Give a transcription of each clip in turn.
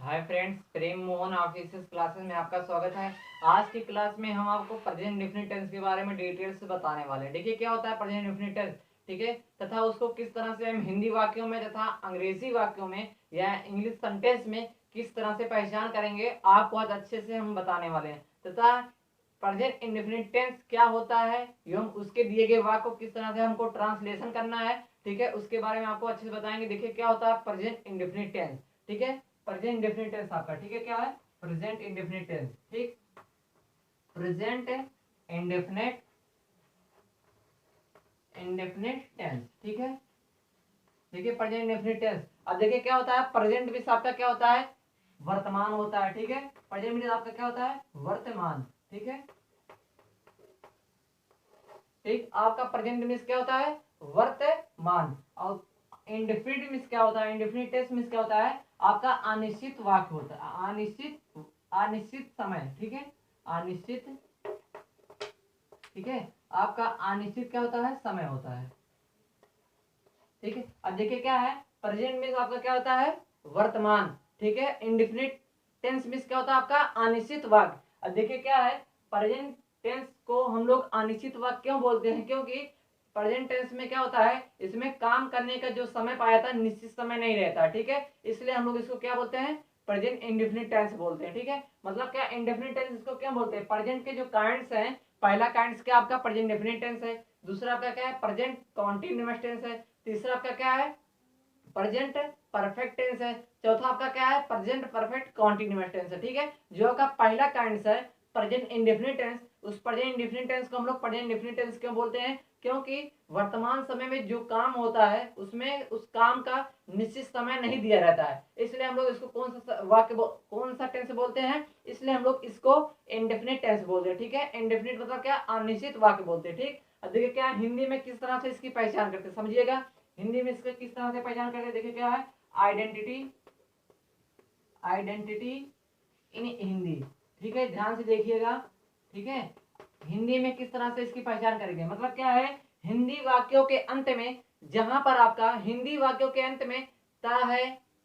Hi friends, प्रेम Mohan official classes में आपका स्वागत है। आज की क्लास में हम आपको प्रेजेंट इंडेफिनिट टेंस के बारे में डिटेल से बताने वाले हैं। देखिए क्या होता है प्रेजेंट इंडेफिनिट टेंस, ठीक है, तथा उसको किस तरह से हम हिंदी वाक्यों में तथा अंग्रेजी वाक्यों में या इंग्लिश सेंटेंस में किस तरह से पहचान करेंगे, आप बहुत अच्छे से हम बताने वाले हैं। तथा प्रेजेंट इंडेफिनिट टेंस क्या होता है एवं उसके दिए गए वाक्य को किस तरह से हमको ट्रांसलेशन करना है, ठीक है, उसके बारे में आपको अच्छे से बताएंगे। देखिए क्या होता है प्रेजेंट इंडेफिनिट टेंस, ठीक है, प्रेजेंट इंडेफिनिट टेंस आपका, ठीक है, क्या है प्रेजेंट इंडेफिनिट टेंस, ठीक, प्रेजेंट इंडेफिनिट इंडेफिनिट टेंस, ठीक है। देखिए प्रेजेंट इंडेफिनिट टेंस, अब देखिए क्या होता है प्रेजेंट मींस आपका क्या होता है, वर्तमान होता है, ठीक है। प्रेजेंट मींस आपका क्या होता है, वर्तमान, ठीक है, ठीक। आपका प्रेजेंट मींस क्या होता है, वर्तमान। और इंडेफिनिट मींस क्या होता है, इंडेफिनिट टेंस मींस क्या होता है, आपका अनिश्चित वाक्य होता है, अनिश्चित, अनिश्चित समय, ठीक है, अनिश्चित, ठीक है। आपका अनिश्चित क्या होता है, समय होता है, ठीक है। अब देखिए क्या है प्रेजेंट मींस आपका क्या होता है, वर्तमान, ठीक है। इंडेफिनिट टेंस मींस क्या होता है, आपका अनिश्चित वाक्य। अब देखिए क्या है प्रेजेंट टेंस को हम लोग अनिश्चित वाक्य क्यों बोलते हैं, क्योंकि प्रेजेंट टेंस में क्या होता है, इसमें काम करने का जो समय पाया था निश्चित समय नहीं रहता, ठीक है। इसलिए हम लोग इसको क्या बोलते हैं, प्रेजेंट इंडेफिनिट टेंस बोलते हैं, ठीक है। मतलब क्या इंडेफिनिट टेंस इसको क्या बोलते हैं, प्रेजेंट के जो काइंड्स हैं, पहला काइंड्स क्या आपका प्रेजेंट इंडेफिनिट टेंस है, दूसरा आपका क्या है प्रेजेंट कॉन्टिन्यूअस टेंस है, तीसरा आपका क्या है प्रेजेंट परफेक्ट टेंस है, चौथा आपका क्या है प्रेजेंट परफेक्ट कॉन्टिन्यूअस टेंस है, ठीक है। जो आपका पहला काइंड्स है प्रेजेंट इंडेफिनिट टेंस, उस प्रेजेंट इंडेफिनिट टेंस को हम लोग प्रेजेंट इंडेफिनिट टेंस क्यों बोलते हैं, क्योंकि वर्तमान समय में जो काम होता है उसमें उस काम का निश्चित समय नहीं दिया रहता है, इसलिए हम लोग इसको कौन सा वाक्य कौन सा टेंस बोलते हैं, इसलिए हम लोग इसको इंडेफिनिट टेंस बोलते हैं, ठीक है। इंडेफिनिट मतलब क्या, अनिश्चित वाक्य बोलते हैं, ठीक। अब देखिए क्या हिंदी में किस तरह से इसकी पहचान करते हैं समझिएगा। हिंदी में इसको किस तरह से पहचान करते, देखिए क्या है आइडेंटिटी, आइडेंटिटी इन हिंदी, ठीक है, ध्यान से देखिएगा, ठीक है। हिंदी में किस तरह से इसकी पहचान करेंगे, मतलब क्या है हिंदी वाक्यों के अंत में, जहां पर आपका हिंदी वाक्यों के अंत में ता है,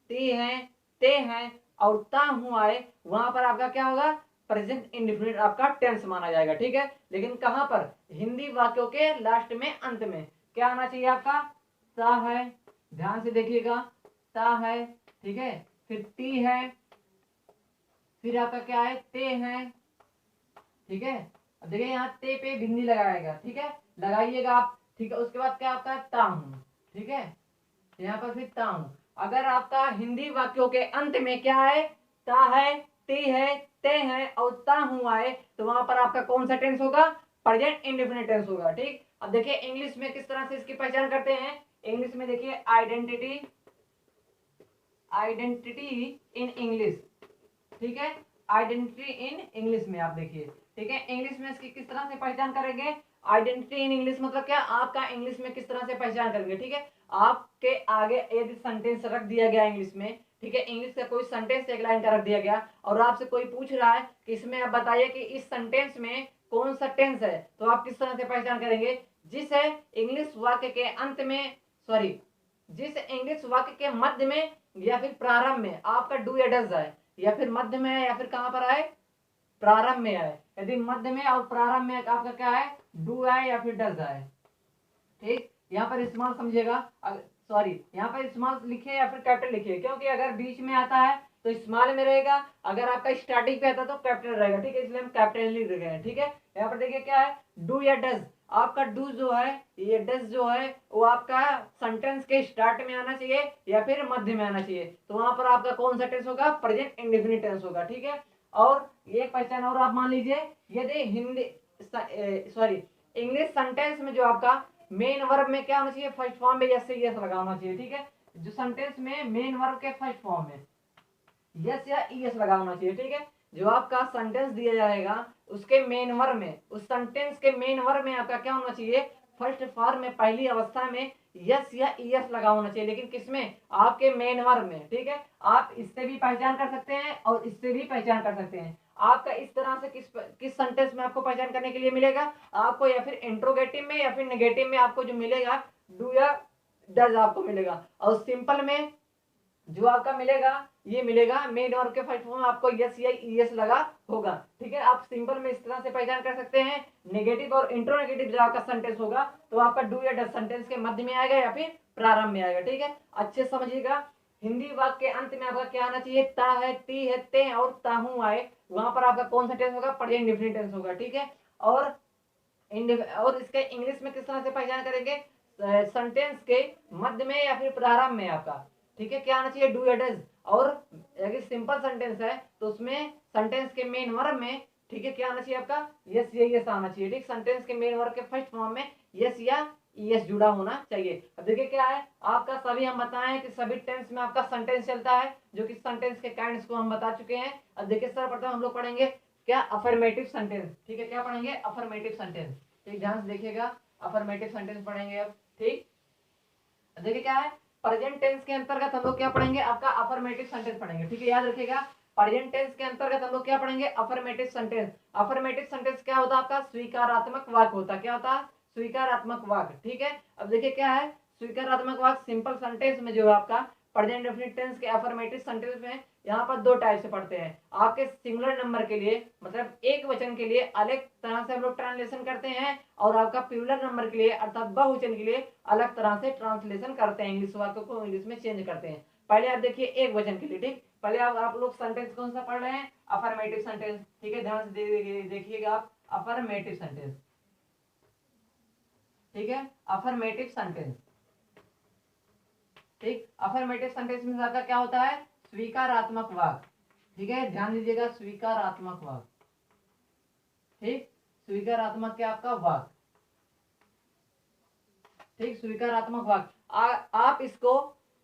ती है, ते हैं और ता हुआ है, वहां पर आपका क्या होगा, प्रेजेंट इंडेफिनिट आपका टेंस माना जाएगा, ठीक है। लेकिन कहां पर, हिंदी वाक्यों के लास्ट में अंत में क्या आना चाहिए आपका, ता है, ध्यान से देखिएगा, ता है, ठीक है, फिर ती है, फिर आपका क्या है ते है, ठीक है। अब देखिए यहाँ ते पे बिंदी लगाएगा, ठीक है, लगाइएगा आप, ठीक है। उसके बाद क्या आपका है ता हूं, ठीक है, यहाँ पर फिर ता हूं। अगर आपका हिंदी वाक्यों के अंत में क्या है, ता है, ते है, ते है और ता हुआ है, तो वहां पर आपका कौन सा टेंस होगा, प्रेजेंट इंडेफिनिट टेंस होगा, ठीक। अब देखिए इंग्लिश में किस तरह से इसकी पहचान करते हैं, इंग्लिश में देखिए आइडेंटिटी, आइडेंटिटी इन इंग्लिश, ठीक है, आइडेंटिटी इन इंग्लिश में आप देखिए, ठीक है। इंग्लिश में इसकी किस तरह से पहचान करेंगे, आइडेंटिटी इन इंग्लिश मतलब क्या, आपका इंग्लिश में किस तरह से पहचान करेंगे, ठीक है। आपके आगे यदि सेंटेंस रख दिया गया इंग्लिश में, ठीक है, इंग्लिश का कोई सेंटेंस एक लाइन का रख दिया गया और आपसे कोई पूछ रहा है कि इसमें आप बताइए कि इस सेंटेंस में कौन सा टेंस है, तो आप किस तरह से पहचान करेंगे, जिस है इंग्लिश वाक्य के अंत में, सॉरी, जिस इंग्लिश वाक्य के मध्य में या फिर प्रारंभ में आपका डू या डज है, या फिर मध्य में है या फिर कहां पर आए, प्रारंभ में आए। यदि मध्य में और प्रारंभ में आपका क्या है, डू आए या फिर डज आए, ठीक। यहाँ पर स्मॉल समझिएगा, सॉरी यहाँ पर स्मॉल लिखिए या फिर कैपिटल लिखिए, क्योंकि अगर बीच में आता है तो स्मॉल में रहेगा, अगर आपका स्टार्टिंग पे आता है तो कैपिटल रहेगा, ठीक है, इसलिए हम कैपिटल लिख रहे हैं, ठीक है। यहाँ पर देखिए क्या है डू या डज, आपका डू जो है, ये डज जो है वो आपका सेंटेंस के स्टार्ट में आना चाहिए या फिर मध्य में आना चाहिए, तो वहां पर आपका कौन सा टेंस होगा, प्रेजेंट इंडेफिनिट टेंस होगा, ठीक है। और एक पहचान और आप मान लीजिए, यदि हिंदी, सॉरी, इंग्लिश सेंटेंस में जो आपका मेन वर्ब में क्या होना चाहिए, फर्स्ट फॉर्म में यस से यस लगा होना चाहिए, ठीक है। जो सेंटेंस में मेन वर्ब के फर्स्ट फॉर्म में यस या ईएस लगा होना चाहिए, ठीक है। जो आपका सेंटेंस दिया जाएगा उसके मेन वर्ब में, उस सेंटेंस के मेन वर्ब में आपका क्या होना चाहिए, फर्स्ट फॉर्म में पहली अवस्था में यस या ईएस लगा होना चाहिए, लेकिन किसमें, आपके मेन वर्ब में, ठीक है। आप इससे भी पहचान कर सकते हैं और इससे भी पहचान कर सकते हैं। आपका इस तरह से किस सेंटेंस में आपको पहचान करने के लिए मिलेगा, आपको या फिर इंट्रोगेटिव में या फिर नेगेटिव में आपको जो मिलेगा डू या डज आपको मिलेगा, और सिंपल में जो आपका मिलेगा ये मिलेगा मेन वर्ब के फर्स्ट फॉर्म में आपको यस या ईएस लगा होगा। ठीक है, आप सिंपल में इस तरह से पहचान कर सकते हैं। नेगेटिव और इंट्रोनेगेटिव जो आपका सेंटेंस होगा तो आपका डू या डज सेंटेंस के मध्य में आएगा या फिर प्रारंभ में आएगा। ठीक है, अच्छे समझिएगा। हिंदी वाक्य के अंत में आपका क्या आना चाहिए, ता है, ती है, ते और ताहू आए, वहां पर आपका कौन सा टेंस होगा, प्रेजेंट इंडेफिनिट टेंस होगा। ठीक है, और इसके इंग्लिश में किस तरह से पहचान करेंगे, सेंटेंस के मध्य में या फिर प्रारंभ में आपका। ठीक है, क्या आना चाहिए, डू या डज। और अगर सिंपल सेंटेंस है तो उसमें सेंटेंस के मेन वर्ब में, ठीक है, क्या आना चाहिए आपका, यस या यस आना चाहिए। ठीक, सेंटेंस के मेन वर्ब के फर्स्ट फॉर्म में यस या यस जुड़ा होना चाहिए। अब देखिए क्या है आपका, सभी हम बताएं कि सभी टेंस में आपका सेंटेंस चलता है, जो कि सेंटेंस के काइंड्स को हम बता चुके हैं। अब देखिए सर्वप्रथम हम लोग पढ़ेंगे क्या, अफर्मेटिव सेंटेंस। ठीक है, क्या पढ़ेंगे, अफर्मेटिव सेंटेंस। ठीक, ध्यान से देखिएगा, अफर्मेटिव सेंटेंस पढ़ेंगे अब। ठीक, देखिए क्या है, प्रेजेंट टेंस के अंतर्गत हम लोग क्या पढ़ेंगे, आपका अफर्मेटिव सेंटेंस पढ़ेंगे। ठीक है, याद रखिएगा, प्रेजेंट टेंस के अंतर्गत हम लोग क्या पढ़ेंगे, अफर्मेटिव सेंटेंस। अफर्मेटिव सेंटेंस क्या होता है आपका, स्वीकारात्मक वाक्य होता है। क्या होता है, स्वीकारात्मक वाक्य। ठीक है, अब देखिए क्या है, स्वीकारात्मक वाक्य सिंपल सेंटेंस में जो है आपका प्रेजेंट डेफिनिट टेंस के अफर्मेटिव सेंटेंस में यहाँ पर दो टाइप से पढ़ते हैं। आपके सिंगुलर नंबर के लिए मतलब एक वचन के लिए अलग तरह से हम लोग ट्रांसलेशन करते हैं, और आपका प्लूरल नंबर के लिए अर्थात बहुवचन के लिए अलग तरह से ट्रांसलेशन करते हैं, इंग्लिश वाक्यों को इंग्लिश में चेंज करते हैं। पहले आप देखिए एक वचन के लिए। ठीक, पहले आप लोग सेंटेंस कौन सा पढ़ रहे हैं, अफर्मेटिव सेंटेंस। ठीक है, ध्यान से देखिएगा आप, अफर्मेटिव सेंटेंस। ठीक है, अफर्मेटिव सेंटेंस। ठीक, अफर्मेटिव सेंटेंस में आपका क्या होता है, स्वीकारात्मक वाक्य। ठीक है, ध्यान दीजिएगा, स्वीकारात्मक वाक्य। ठीक, स्वीकारात्मक क्या आपका वाक्य। ठीक, स्वीकारात्मक वाक्य। आप इसको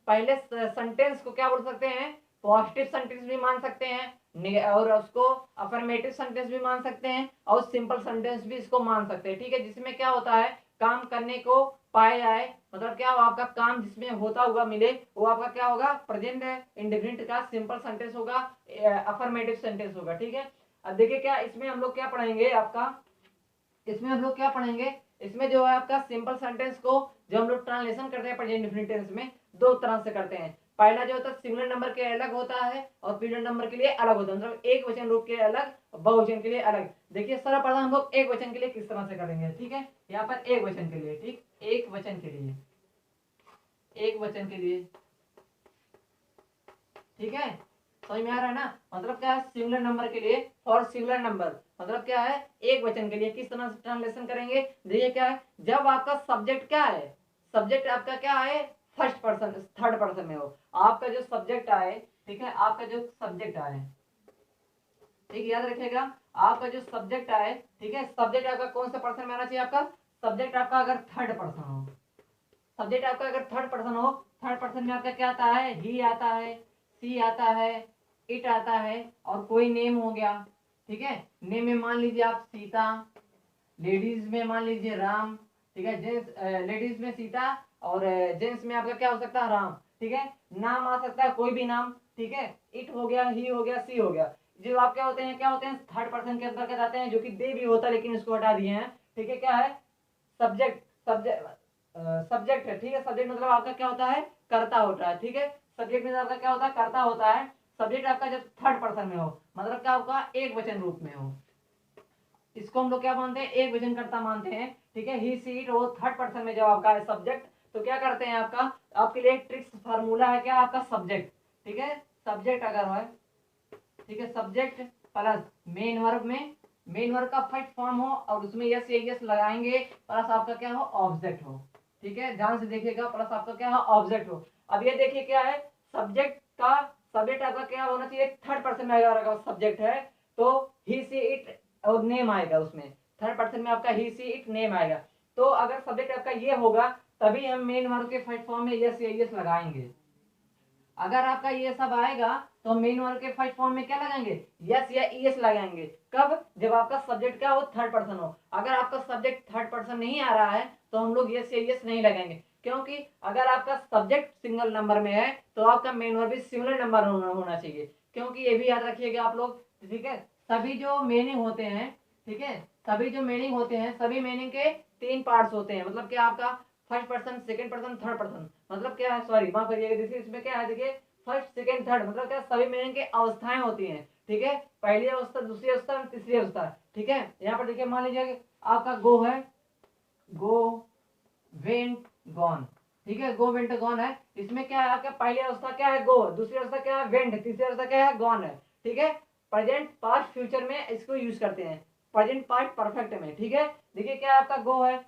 पहले सेंटेंस को क्या बोल सकते हैं, पॉजिटिव सेंटेंस भी मान सकते हैं, और उसको अफर्मेटिव सेंटेंस भी मान सकते हैं, और सिंपल सेंटेंस भी इसको मान सकते हैं। ठीक है, जिसमें क्या होता है, काम करने को पाए जाए, मतलब क्या आपका काम जिसमें होता हुआ मिले, वो आपका क्या होगा, प्रेजेंट इंडेफिनिट का सिंपल सेंटेंस होगा, अफर्मेटिव सेंटेंस होगा। ठीक है, अब देखिए क्या इसमें हम लोग क्या पढ़ेंगे आपका, इसमें हम लोग क्या पढ़ेंगे, इसमें जो है आपका सिंपल सेंटेंस को जो हम लोग ट्रांसलेशन करते हैं प्रेजेंट इंडेफिनिट टेंस में, दो तरह से करते हैं। पहला जो होता है सिंगुलर नंबर के अलग होता है और प्लूरल नंबर के लिए अलग होता है, मतलब एक वचन रूप के अलग, बहुवचन के लिए अलग। देखिए सर्वप्रथम हम लोग एक वचन के लिए किस तरह से करेंगे। ठीक है, यहाँ पर एक वचन के लिए। ठीक, एक वचन के लिए, एक वचन के लिए। ठीक है, समझ में आ रहा है ना, मतलब क्या है, सिंगुलर नंबर के लिए, फॉर सिंगुलर नंबर मतलब क्या है, एक वचन के लिए किस तरह से ट्रांसलेशन करेंगे। देखिए क्या है, जब आपका सब्जेक्ट क्या है, सब्जेक्ट आपका क्या है, फर्स्ट पर्सन थर्ड पर्सन में हो, आपका जो सब्जेक्ट आए, ठीक है, आपका जो सब्जेक्ट आए, ठीक, याद रखिएगा, आपका जो सब्जेक्ट आए, ठीक है, सब्जेक्ट आपका कौन सा पर्सन में आना चाहिए, आपका सब्जेक्ट आपका अगर थर्ड पर्सन हो, सब्जेक्ट आपका अगर थर्ड पर्सन हो, थर्ड पर्सन में आपका क्या आता है, ही आता है, सी आता है, इट आता है, और कोई नेम हो गया। ठीक है, नेम में मान लीजिए आप सीता, लेडीज में मान लीजिए राम। ठीक है, जेंट्स, लेडीज में सीता, और जेंट्स में आपका क्या हो सकता है, राम। ठीक है, नाम आ सकता है कोई भी नाम। ठीक है, इट हो गया, ही हो गया, सी हो गया। जो आप क्या होते हैं, क्या होते हैं, थर्ड पर्सन के अंतर्गत आते हैं, जो कि दे भी होता है लेकिन इसको हटा दिए हैं। ठीक है, क्या है, सब्जेक्ट, सब्जेक्ट है। ठीक है, सब्जेक्ट मतलब आपका क्या होता है, कर्ता होता है। ठीक है, सब्जेक्ट में आपका क्या होता है, कर्ता होता है। सब्जेक्ट आपका जब थर्ड पर्सन में हो, मतलब क्या आपका एक वचन रूप में हो, इसको हम लोग क्या मानते हैं, एक वचन कर्ता मानते हैं। ठीक है, ही सी इट वो थर्ड पर्सन में जब आपका है सब्जेक्ट, तो क्या करते हैं, आपका आपके लिए ट्रिक्स फार्मूला है क्या, आपका सब्जेक्ट। ठीक है, सब्जेक्ट अगर है, ठीक है, सब्जेक्ट प्लस मेन वर्ब में, मेन वर्ब का फर्स्ट फॉर्म हो और उसमें यस या यस लगाएंगे, प्लस आपका क्या हो, ऑब्जेक्ट हो। ठीक है, ध्यान से देखिएगा, प्लस आपका क्या हो, ऑब्जेक्ट हो। अब ये देखिए क्या है, सब्जेक्ट का, सब्जेक्ट आपका क्या होना चाहिए, थर्ड पर्सन में अगर सब्जेक्ट है तो ही सी इट और नेम आएगा, उसमें थर्ड पर्सन में आपका ही सी इट नेम आएगा। तो अगर सब्जेक्ट आपका ये होगा तभी हम मेन वर्ब के फर्स्ट फॉर्म में यस या यस लगाएंगे। अगर आपका ये सब आएगा तो मेन वर्ब के फर्स्ट फॉर्म में क्या लगाएंगे, यस या ईएस लगाएंगे। कब, जब आपका सब्जेक्ट क्या हो, थर्ड पर्सन हो। अगर आपका सब्जेक्ट थर्ड पर्सन नहीं आ रहा है तो हम लोग यस या ईएस नहीं लगाएंगे, क्योंकि अगर आपका सब्जेक्ट सिंगल नंबर में है तो आपका मेन वर्ब भी सिंगल नंबर होना चाहिए, क्योंकि ये भी याद रखिएगा आप लोग। ठीक है, सभी जो मीनिंग होते हैं, ठीक है, सभी जो मीनिंग होते हैं, सभी मीनिंग के तीन पार्ट्स होते हैं, मतलब क्या आपका first person, second person, third person, मतलब क्या है, सॉरी माफ करिएगा, देखिए इसमें क्या है, देखिए फर्स्ट सेकेंड थर्ड मतलब क्या सभी मीनिंग की अवस्थाएं होती हैं, ठीक है, पहली अवस्था, दूसरी अवस्था और तीसरी अवस्था, ठीक है। यहाँ पर देखिए मान लीजिए आपका गो है, गो वेंट गॉन, ठीक है, गो वेंट गॉन है, इसमें क्या है आपका पहली अवस्था क्या है गो, दूसरी अवस्था क्या है वेंट, तीसरी अवस्था क्या है गॉन है, ठीक है। प्रेजेंट पास्ट फ्यूचर में इसको यूज करते हैं, प्रेजेंट पास्ट परफेक्ट में, ठीक है। देखिए क्या आपका गो है,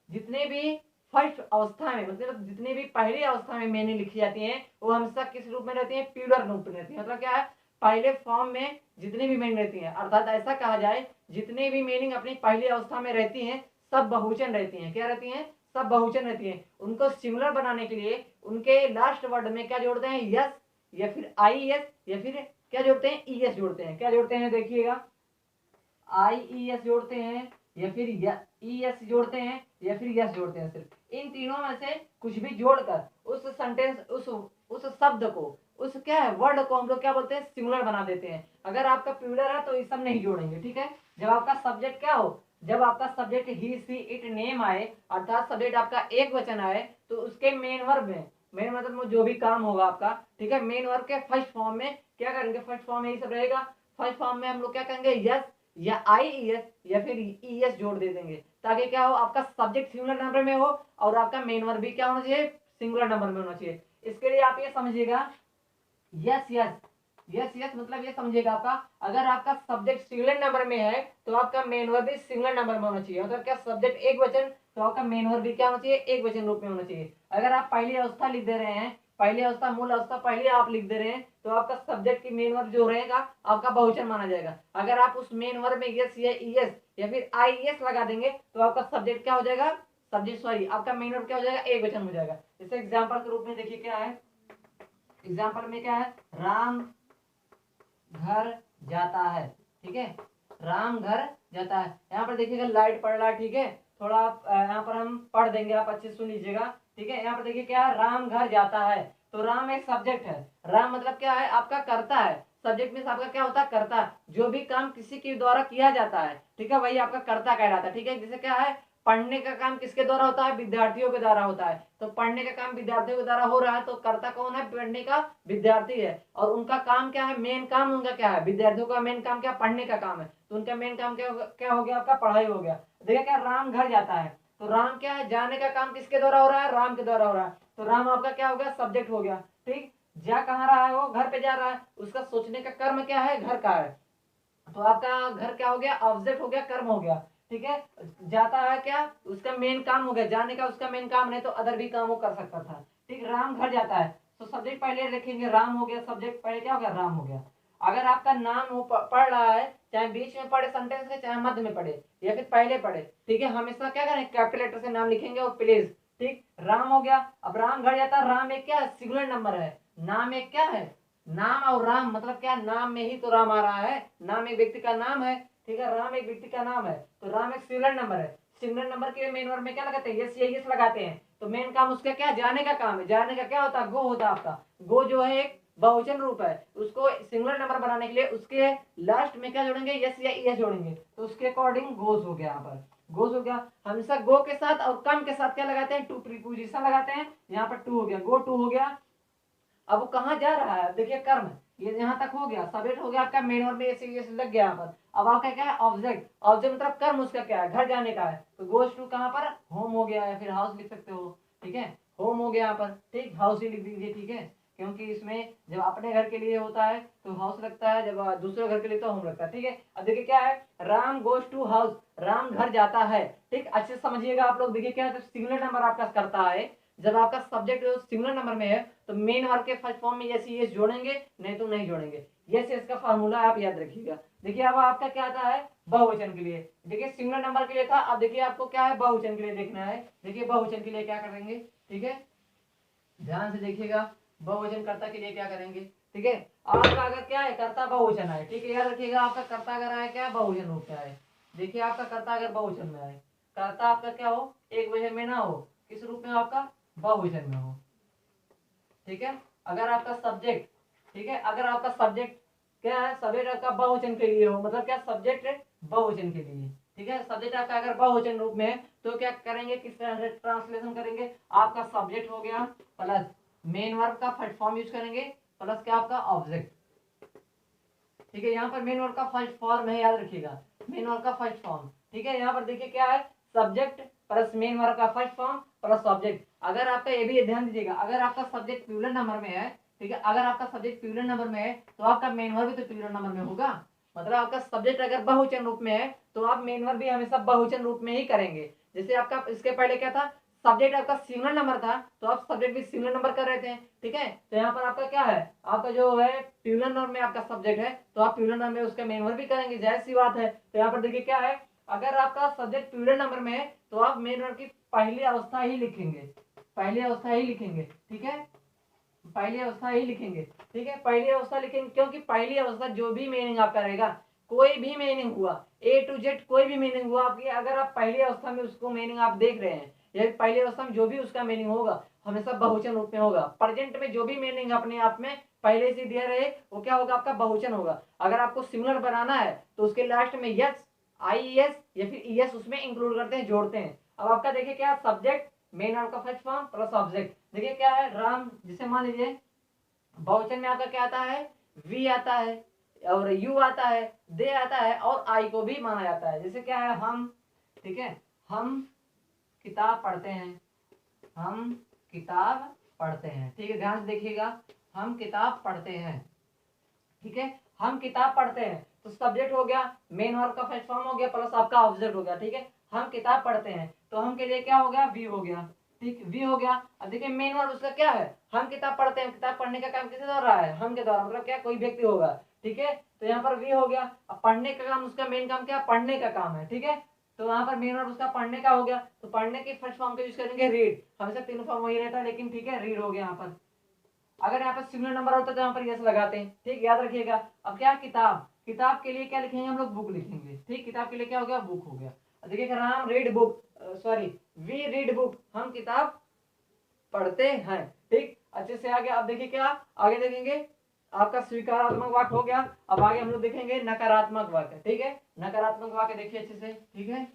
जितने भी फर्स्ट अवस्था में मतलब जितनी भी पहली अवस्था में मीनिंग लिखी जाती है वो हमेशा किस रूप में रहती है, प्लूरल रूप में रहती है, मतलब क्या है पहले फॉर्म में जितनी भी मीनिंग रहती है, अर्थात ऐसा कहा जाए जितनी भी मीनिंग अपनी पहली अवस्था में रहती है सब बहुवचन रहती हैं, क्या रहती हैं, सब बहुवचन रहती हैं। उनको सिमिलर बनाने के लिए उनके लास्ट वर्ड में क्या जोड़ते हैं, यस या फिर आई एस या फिर क्या जोड़ते हैं, ई एस जोड़ते हैं, क्या जोड़ते हैं देखिएगा, आई ई एस जोड़ते हैं या फिर ई एस जोड़ते हैं या फिर यस जोड़ते हैं, सिर्फ इन तीनों में से कुछ भी जोड़कर उस सेंटेंस उस शब्द को उस क्या है वर्ड को हम लोग क्या बोलते हैं, सिंगुलर बना देते हैं। अगर आपका प्लूरल है तो ये सब नहीं जोड़ेंगे, ठीक है। जब आपका सब्जेक्ट क्या हो, जब आपका subject he see it name आए अर्थात सब्जेक्ट आपका एक वचन आए तो उसके मेन वर्ब में, मेन मतलब जो भी काम होगा आपका, ठीक है, मेन वर्ब के फर्स्ट फॉर्म में क्या करेंगे, फर्स्ट फॉर्म में यही सब रहेगा, फर्स्ट फॉर्म में हम लोग क्या करेंगे, यस या आई ई एस या फिर ई एस जोड़ दे देंगे, ताकि क्या हो आपका सब्जेक्ट सिंगुलर नंबर में हो और आपका मेन वर्ब भी क्या होना चाहिए, सिंगुलर नंबर में होना चाहिए। इसके लिए आप ये समझिएगा, यस यस यस यस मतलब ये समझिएगा आपका अगर आपका सब्जेक्ट सिंगुलर नंबर में है तो आपका मेन वर्ब भी सिंगुलर नंबर में होना चाहिए, मतलब क्या सब्जेक्ट एक वचन तो आपका मेन वर्ब भी क्या होना चाहिए, एक वचन रूप में होना चाहिए। अगर आप पहली अवस्था लिख दे रहे हैं, पहली अवस्था मूल अवस्था पहले आप लिख दे रहे हैं तो आपका सब्जेक्ट की मेन वर्ब जो रहेगा आपका बहुवचन माना जाएगा। अगर आप उस मेन वर्ब में यस या ई एस या फिर आई एस लगा देंगे तो आपका सब्जेक्ट क्या हो जाएगा, सब्जेक्ट सॉरी आपका मेन वर्ब क्या हो जाएगा, एक वचन हो जाएगा। जैसे एग्जाम्पल के रूप में देखिए क्या है, एग्जाम्पल में क्या है, राम घर जाता है, ठीक है, राम घर जाता है। यहाँ पर देखिएगा लाइट पड़ रहा है, ठीक है, थोड़ा यहाँ पर हम पढ़ देंगे, आप अच्छे सुन लीजिएगा, ठीक है। यहाँ पर देखिए क्या है, राम घर जाता है, तो राम एक सब्जेक्ट है, राम मतलब क्या है आपका करता है, सब्जेक्ट में आपका क्या होता है करता, जो भी काम किसी के द्वारा किया जाता है, ठीक है, वही आपका कर्ता कहलाता है, ठीक है। जैसे क्या है पढ़ने का काम किसके द्वारा होता है, विद्यार्थियों के द्वारा होता है, तो पढ़ने का काम विद्यार्थियों के द्वारा हो रहा है तो कर्ता कौन है, पढ़ने का विद्यार्थी है, और उनका काम क्या है, मेन काम उनका क्या है, विद्यार्थियों का मेन काम क्या, पढ़ने का काम है, तो उनका मेन काम क्या हो गया आपका, पढ़ाई हो गया। देखिए क्या राम घर जाता है, तो राम क्या है, जाने का काम किसके द्वारा हो रहा है, राम के द्वारा हो रहा है, तो राम आपका क्या हो गया, सब्जेक्ट हो गया, ठीक। जा कहाँ रहा है, वो घर पे जा रहा है, उसका सोचने का कर्म क्या है, घर का है, तो आपका घर क्या हो गया, ऑब्जेक्ट हो गया, कर्म हो गया, ठीक है। जाता है क्या, उसका मेन काम हो गया, जाने का उसका मेन काम नहीं तो अदर भी काम वो कर सकता था, ठीक। राम घर जाता है तो सब्जेक्ट पहले लिखेंगे राम हो गया, सब्जेक्ट पहले क्या हो गया, राम हो गया। अगर आपका नाम वो पढ़ रहा है, चाहे बीच में पढ़े सेंटेंस के, चाहे मध्य में पढ़े या फिर पहले पढ़े, ठीक है, हमेशा क्या करें कैपिटल लेटर से नाम लिखेंगे और प्लीज, ठीक। राम हो गया, अब राम घर जाता है, राम एक क्या है, सिंगुलर नंबर है, नाम एक क्या है, नाम और राम मतलब क्या, नाम में ही तो राम आ रहा है, नाम एक व्यक्ति का नाम है, ठीक है, राम एक व्यक्ति का नाम है, तो राम एक सिंगुलर नंबर है, सिंगुलर नंबर के मेन वर्ब में क्या लगाते हैं, यस या यस लगाते हैं, तो मेन काम उसका क्या, जाने का काम है, जाने का क्या होता है, गो होता है आपका, गो जो है एक बहुवचन रूप है, उसको सिंगुलर नंबर बनाने के लिए उसके लास्ट में क्या जोड़ेंगे, यस या यस जोड़ेंगे, तो उसके अकॉर्डिंग गोज हो गया, यहाँ पर गोज हो गया। हमेशा गो के साथ और कम के साथ क्या लगाते हैं, टू प्रीपोजिशन लगाते हैं, यहाँ पर टू हो गया, गो टू हो गया। अब वो कहाँ जा रहा है, देखिए कर्म, ये यहाँ तक हो गया, सब्जेक्ट हो गया आपका, मेन वर्ब में ऐसे लग गया यहाँ पर। अब आपका क्या है, ऑब्जेक्ट, ऑब्जेक्ट मतलब कर्म उसका क्या है, घर जाने का है, तो गोज टू कहाँ पर, होम हो गया, या फिर हाउस लिख सकते हो, ठीक है, होम हो गया यहाँ पर, ठीक, हाउस ही लिख दीजिए, ठीक है, क्योंकि इसमें जब अपने घर के लिए होता है तो हाउस लगता है, जब दूसरे घर के लिए तो होम लगता है, ठीक है। अब देखिए क्या है, Ram goes to house, Ram घर जाता है, ठीक, अच्छे से समझिएगा आप लोग। देखिए क्या है, सिंगुलर नंबर आपका करता है, जब आपका सब्जेक्ट सिंगुलर नंबर में है तो मेन वर्ब के फर्स्ट फॉर्म में यस यस जोड़ेंगे, नहीं तो नहीं जोड़ेंगे, यस यस का फार्मूला आप याद रखिएगा। देखिए अब आपका क्या आता है, बहुवचन के लिए, देखिए सिंगुलर नंबर के लिए था, अब देखिए आपको क्या है, बहुवचन के लिए देखना है। देखिए बहुवचन के लिए क्या करेंगे, ठीक है, ध्यान से देखिएगा, बहुवचन कर्ता के लिए क्या करेंगे, ठीक है। आपका अगर क्या है, कर्ता बहुवचन है, ठीक है, याद रखिएगा, आपका कर्ता अगर आए क्या, बहुवचन रूप में आए, देखिए आपका कर्ता अगर बहुवचन में आए, कर्ता आपका क्या हो, एक वचन में ना हो, किस रूप में आपका, बहुवचन में हो, ठीक है। अगर आपका सब्जेक्ट, ठीक है, अगर आपका सब्जेक्ट क्या है, सब्जेक्ट आपका बहुवचन के लिए हो, मतलब क्या सब्जेक्ट बहुवचन के लिए, ठीक है, सब्जेक्ट आपका अगर बहुवचन रूप में है तो क्या करेंगे, किस तरह से ट्रांसलेशन करेंगे, आपका सब्जेक्ट हो गया प्लस मेन वर्ब का फर्स्ट फॉर्म यूज करेंगे प्लस क्या आपका ऑब्जेक्ट। ठीक है, यहाँ पर मेन वर्ब का फर्स्ट फॉर्म है, याद रखिएगा, मेन वर्ब का फर्स्ट फॉर्म। ठीक है, यहाँ पर देखिए क्या है, सब्जेक्ट प्लस मेन वर्ब का फर्स्ट फॉर्म प्लस ऑब्जेक्ट। अगर आपका ये भी ध्यान दीजिएगा, अगर आपका सब्जेक्ट प्लूरल नंबर में है, ठीक है, अगर आपका सब्जेक्ट प्लूरल नंबर में है तो आपका मेन वर्ब भी तो प्लूरल नंबर में होगा। मतलब आपका सब्जेक्ट अगर बहुवचन रूप में है तो आप मेन वर्ब भी हमेशा बहुवचन रूप में ही करेंगे। जैसे आपका इसके पहले क्या था, सब्जेक्ट आपका सिंगुलर नंबर था तो आप सब्जेक्ट भी सिंगुलर नंबर कर रहे थे। ठीक है, तो यहाँ पर आपका क्या है, आपका जो है प्लूरल नंबर में आपका सब्जेक्ट है तो आप प्लूरल नंबर में उसका मेन वर्ब भी करेंगे, जाहिर सी बात है। तो यहाँ पर देखिए क्या है, अगर आपका सब्जेक्ट प्लूरल नंबर में है तो आप मेन वर्ब की पहली अवस्था ही लिखेंगे, पहली अवस्था ही लिखेंगे। ठीक है, पहली अवस्था ही लिखेंगे। ठीक है, पहली अवस्था लिखेंगे क्योंकि पहली अवस्था जो भी मीनिंग आपका रहेगा, कोई भी मीनिंग हुआ, ए टू जेड कोई भी मीनिंग हुआ आपकी, अगर आप पहली अवस्था में उसको मीनिंग आप देख रहे हैं, या पहली अवस्था में जो भी उसका मीनिंग होगा हमेशा बहुवचन रूप में होगा। प्रेजेंट में जो भी मीनिंग अपने आप में पहले से दिया रहे वो क्या होगा, आपका बहुवचन होगा। अगर आपको सिमिलर बनाना है तो उसके लास्ट में यस, आई एस या फिर ई एस उसमें इंक्लूड करते हैं, जोड़ते हैं। अब आपका देखिए क्या, सब्जेक्ट मेन वर्ब का फर्स्ट फॉर्म प्लस ऑब्जेक्ट। देखिए क्या है, राम, जिसे मान लीजिए बहुवचन में आपका क्या आता है, वी आता है और यू आता है, दे आता है और आई को भी माना जाता है। जैसे क्या है, हम, ठीक है, हम किताब पढ़ते हैं, हम किताब पढ़ते हैं। ठीक है, ध्यान से देखिएगा, हम किताब पढ़ते हैं। ठीक है, हम किताब पढ़ते हैं तो सब्जेक्ट हो गया, मेन वर्ब का फर्स्ट फॉर्म हो गया प्लस आपका ऑब्जेक्ट हो गया। ठीक है, हम किताब पढ़ते हैं तो हम के लिए क्या हो गया, वी हो गया। ठीक, वी हो गया। अब देखिए मेन वर्ब उसका क्या है, हम किताब पढ़ते हैं, किताब पढ़ने का काम किसके द्वारा है, हम के द्वारा, मतलब क्या, कोई व्यक्ति होगा। ठीक है, तो यहाँ पर वी हो गया। अब पढ़ने का काम, उसका मेन काम क्या, पढ़ने का काम है। ठीक है, तो वहां पर मेन वर्ब उसका पढ़ने का हो गया, तो पढ़ने के फर्स्ट फॉर्म का यूज करेंगे रीड। हमेशा तीनों फॉर्म वही रहता है, लेकिन ठीक है, रीड हो गया यहाँ पर। अगर यहाँ पर सिंगुलर नंबर होता है तो यहाँ पर यस लगाते हैं। ठीक, याद रखिएगा। अब क्या, किताब, किताब के लिए क्या लिखेंगे हम लोग, बुक लिखेंगे। ठीक, किताब के लिए क्या हो गया, बुक हो गया। देखिए Ram read book, sorry we read book, हम किताब पढ़ते हैं। ठीक, अच्छे से आगे आप देखिए क्या, आगे देखेंगे आपका स्वीकारात्मक वाक्य हो गया। अब आगे हम लोग देखेंगे नकारात्मक वाक्य। ठीक है, नकारात्मक वाक्य देखिए अच्छे से। ठीक है,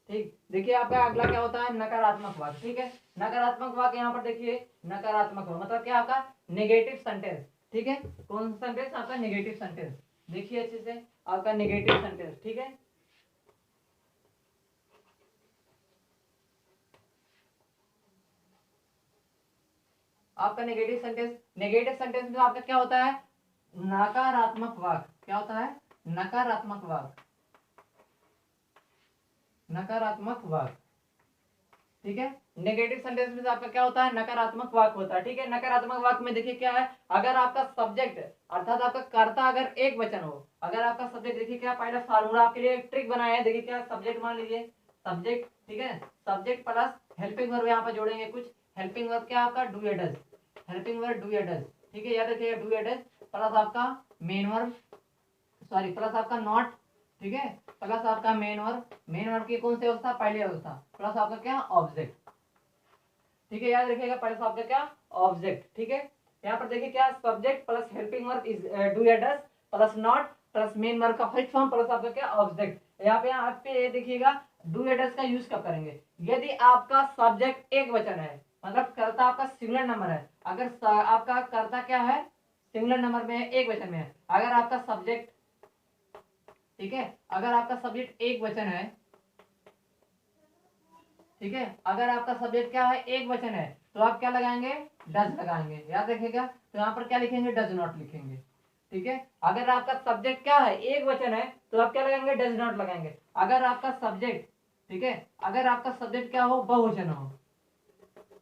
ठीक, देखिए आपका अगला क्या होता है, नकारात्मक वाक्य। ठीक है, नकारात्मक वाक्य यहाँ पर देखिए, नकारात्मक वाक्य मतलब क्या, आपका नेगेटिव सेंटेंस। ठीक है, कौन सा सेंटेंस, आपका नेगेटिव सेंटेंस। देखिए अच्छे से, आपका नेगेटिव सेंटेंस। ठीक है, आपका नेगेटिव सेंटेंस, नेगेटिव सेंटेंस में आपका क्या होता है, नकारात्मक वाक्य। क्या होता है, नकारात्मक वाक्य, नकारात्मक वाक्य। ठीक है, नेगेटिव सेंटेंस में आपका क्या होता है, नकारात्मक वाक्य होता है। ठीक है, नकारात्मक वाक्य में देखिए क्या है, अगर आपका सब्जेक्ट अर्थात आपका कर्ता अगर एक वचन हो, अगर आपका सब्जेक्ट, देखिए क्या, पहला फार्मूला आपके लिए एक ट्रिक बनाया है। देखिए क्या, सब्जेक्ट मान लीजिए, सब्जेक्ट, ठीक है, सब्जेक्ट प्लस हेल्पिंग वर्ब यहाँ पर जोड़ेंगे कुछ। हेल्पिंग वर्ब क्या, आपका डू या डज, हेल्पिंग वर्ब डू या डज। ठीक है, याद रखिएगा, डू या डज प्लस आपका मेन वर्ब, सॉरी प्लस आपका नॉट। ठीक है, प्लस आपका मेन वर्ब, मेन वर्ब की कौन सी अवस्था, पहली अवस्था, प्लस आपका क्या, ऑब्जेक्ट। ठीक है, याद रखिएगा, प्लस आपका क्या, ऑब्जेक्ट। ठीक है, यहाँ पर देखिए क्या, subject plus helping verb is do या does plus not plus main verb का फर्स्ट फॉर्म प्लस आपका क्या, ऑब्जेक्ट। यहाँ पे आप पे ये देखिएगा, डू या डज का यूज कब करेंगे, यदि आपका सब्जेक्ट एक वचन है, मतलब कर्ता आपका सिंगुलर नंबर है। अगर आपका कर्ता क्या है, सिंगुलर नंबर में है, एक वचन में है, अगर आपका सब्जेक्ट, ठीक है, अगर आपका सब्जेक्ट एक वचन है, ठीक है, अगर आपका सब्जेक्ट क्या है, एक वचन है, तो आप क्या लगाएंगे, डज लगाएंगे। याद रखिएगा, तो यहाँ पर क्या लिखेंगे, डज नॉट लिखेंगे। ठीक है, अगर आपका सब्जेक्ट क्या है, एक वचन है, तो आप क्या लगाएंगे, डज नॉट लगाएंगे। अगर आपका सब्जेक्ट, ठीक है, अगर आपका सब्जेक्ट क्या हो, बहुवचन हो,